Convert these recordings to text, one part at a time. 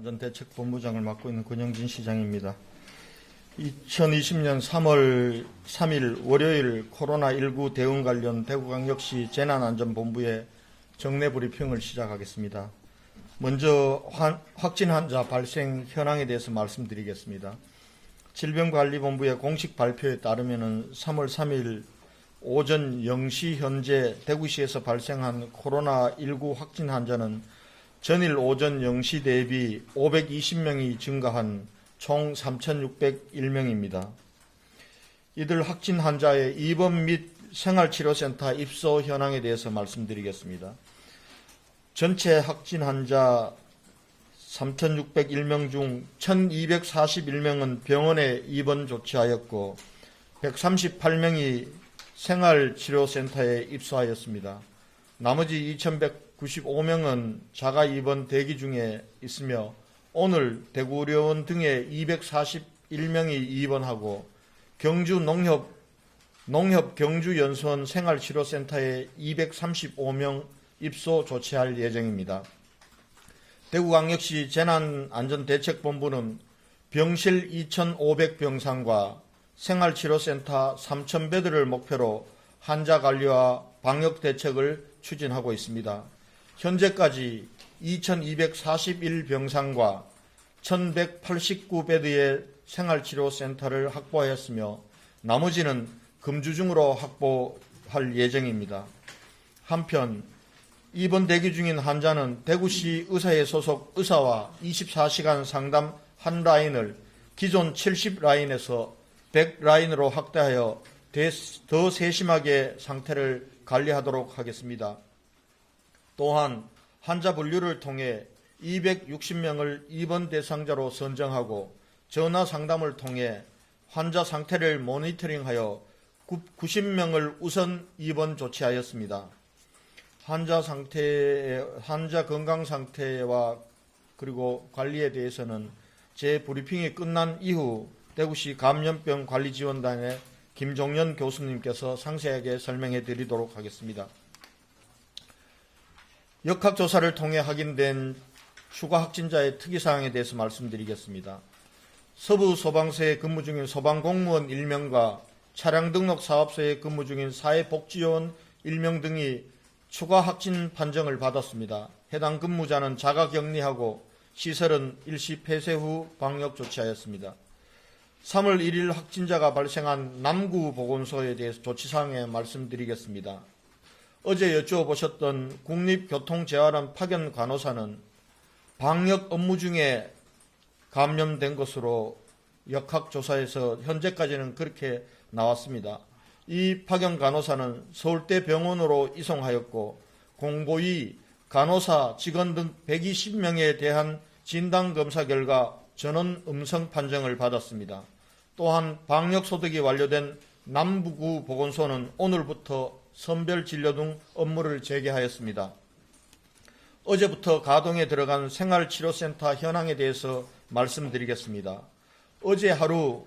재난안전대책본부장을 맡고 있는 권영진 시장입니다. 2020년 3월 3일 월요일 코로나19 대응 관련 대구광역시 재난안전본부의 정례 브리핑을 시작하겠습니다. 먼저 확진 환자 발생 현황에 대해서 말씀드리겠습니다. 질병관리본부의 공식 발표에 따르면 3월 3일 오전 0시 현재 대구시에서 발생한 코로나19 확진 환자는 전일 오전 0시 대비 520명이 증가한 총 3,601명입니다. 이들 확진 환자의 입원 및 생활치료센터 입소 현황에 대해서 말씀드리겠습니다. 전체 확진 환자 3,601명 중 1,241명은 병원에 입원 조치하였고 138명이 생활치료센터에 입소하였습니다. 나머지 2,195명은 자가 입원 대기 중에 있으며 오늘 대구의료원 등에 241명이 입원하고 경주 농협 경주연수원 생활치료센터에 235명 입소 조치할 예정입니다. 대구광역시 재난안전대책본부는 병실 2,500병상과 생활치료센터 3,000베드를 목표로 환자 관리와 방역 대책을 추진하고 있습니다. 현재까지 2,241병상과 1,189베드의 생활치료센터를 확보하였으며 나머지는 금주중으로 확보할 예정입니다. 한편 입원 대기 중인 환자는 대구시 의사회 소속 의사와 24시간 상담 한 라인을 기존 70라인에서 100라인으로 확대하여 더 세심하게 상태를 관리하도록 하겠습니다. 또한 환자 분류를 통해 260명을 입원 대상자로 선정하고 전화 상담을 통해 환자 상태를 모니터링하여 90명을 우선 입원 조치하였습니다. 환자 건강 상태와 그리고 관리에 대해서는 제 브리핑이 끝난 이후 대구시 감염병 관리지원단의 김종연 교수님께서 상세하게 설명해 드리도록 하겠습니다. 역학조사를 통해 확인된 추가 확진자의 특이사항에 대해서 말씀드리겠습니다. 서부소방서에 근무 중인 소방공무원 1명과 차량 등록 사업소에 근무 중인 사회복지요원 1명 등이 추가 확진 판정을 받았습니다. 해당 근무자는 자가격리하고 시설은 일시 폐쇄 후 방역 조치하였습니다. 3월 1일 확진자가 발생한 남구보건소에 대해서 조치사항에 말씀드리겠습니다. 어제 여쭈어보셨던 국립교통재활원 파견 간호사는 방역 업무 중에 감염된 것으로 역학조사에서 현재까지는 그렇게 나왔습니다. 이 파견 간호사는 서울대병원으로 이송하였고 공보위, 간호사, 직원 등 120명에 대한 진단검사 결과 전원 음성 판정을 받았습니다. 또한 방역소득이 완료된 남부구 보건소는 오늘부터 선별진료 등 업무를 재개하였습니다. 어제부터 가동에 들어간 생활치료센터 현황에 대해서 말씀드리겠습니다. 어제 하루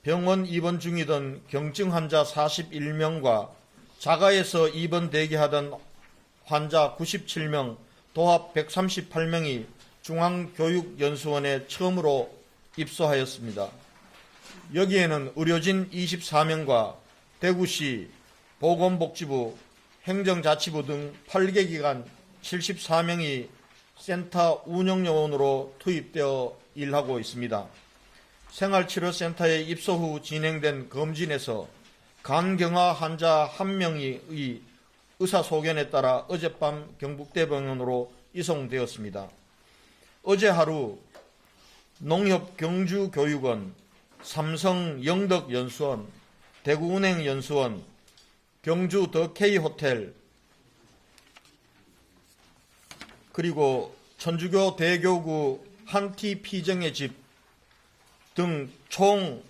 병원 입원 중이던 경증 환자 41명과 자가에서 입원 대기하던 환자 97명, 도합 138명이 중앙교육연수원에 처음으로 입소하였습니다. 여기에는 의료진 24명과 대구시 보건복지부, 행정자치부 등 8개 기관 74명이 센터 운영요원으로 투입되어 일하고 있습니다. 생활치료센터에 입소 후 진행된 검진에서 간경화 환자 1명의 의사소견에 따라 어젯밤 경북대병원으로 이송되었습니다. 어제 하루 농협 경주교육원, 삼성 영덕연수원, 대구은행연수원, 경주 더 K호텔, 그리고 천주교 대교구 한티 피정의 집 등 총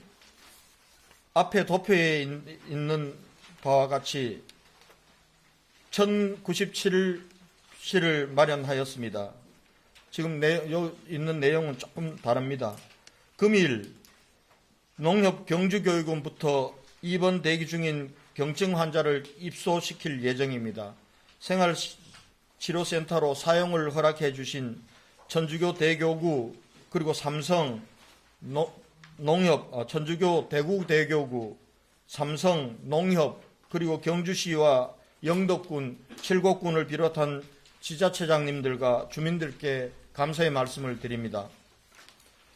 앞에 도표에 있는 바와 같이 1097실을 마련하였습니다. 지금 있는 내용은 조금 다릅니다. 금일 농협 경주교육원부터 입원 대기 중인 경증 환자를 입소시킬 예정입니다. 생활치료센터로 사용을 허락해 주신 천주교 대교구 그리고 삼성 농협, 천주교 대구대교구, 삼성 농협, 그리고 경주시와 영덕군, 칠곡군을 비롯한 지자체장님들과 주민들께 감사의 말씀을 드립니다.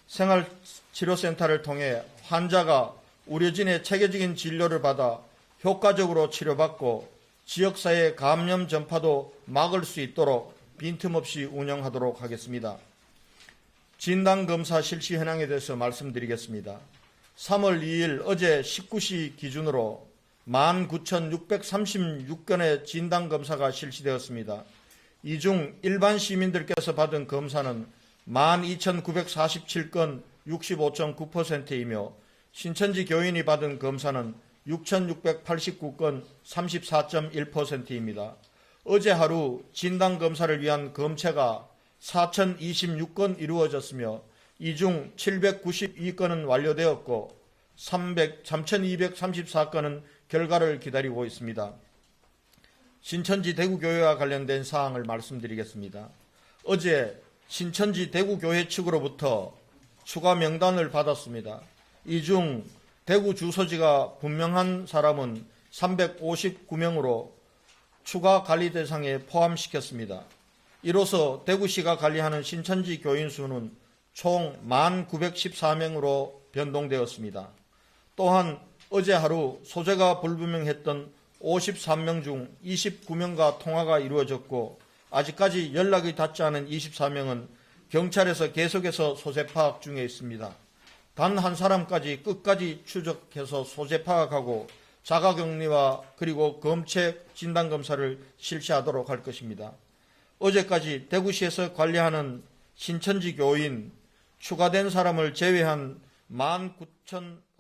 생활치료센터를 통해 환자가 의료진의 체계적인 진료를 받아 효과적으로 치료받고 지역사회 감염 전파도 막을 수 있도록 빈틈없이 운영하도록 하겠습니다. 진단검사 실시 현황에 대해서 말씀드리겠습니다. 3월 2일 어제 19시 기준으로 19,636건의 진단검사가 실시되었습니다. 이 중 일반 시민들께서 받은 검사는 12,947건 65.9%이며 신천지 교인이 받은 검사는 6,689건 34.1%입니다. 어제 하루 진단검사를 위한 검체가 4,026건 이루어졌으며 이 중 792건은 완료되었고 3,234건은 결과를 기다리고 있습니다. 신천지 대구교회와 관련된 사항을 말씀드리겠습니다. 어제 신천지 대구교회 측으로부터 추가 명단을 받았습니다. 이 중 대구 주소지가 분명한 사람은 359명으로 추가 관리 대상에 포함시켰습니다. 이로써 대구시가 관리하는 신천지 교인 수는 총 1,914명으로 변동되었습니다. 또한 어제 하루 소재가 불분명했던 53명 중 29명과 통화가 이루어졌고 아직까지 연락이 닿지 않은 24명은 경찰에서 계속해서 소재 파악 중에 있습니다. 단 한 사람까지 끝까지 추적해서 소재 파악하고 자가격리와 그리고 검체 진단검사를 실시하도록 할 것입니다. 어제까지 대구시에서 관리하는 신천지 교인 추가된 사람을 제외한 19,000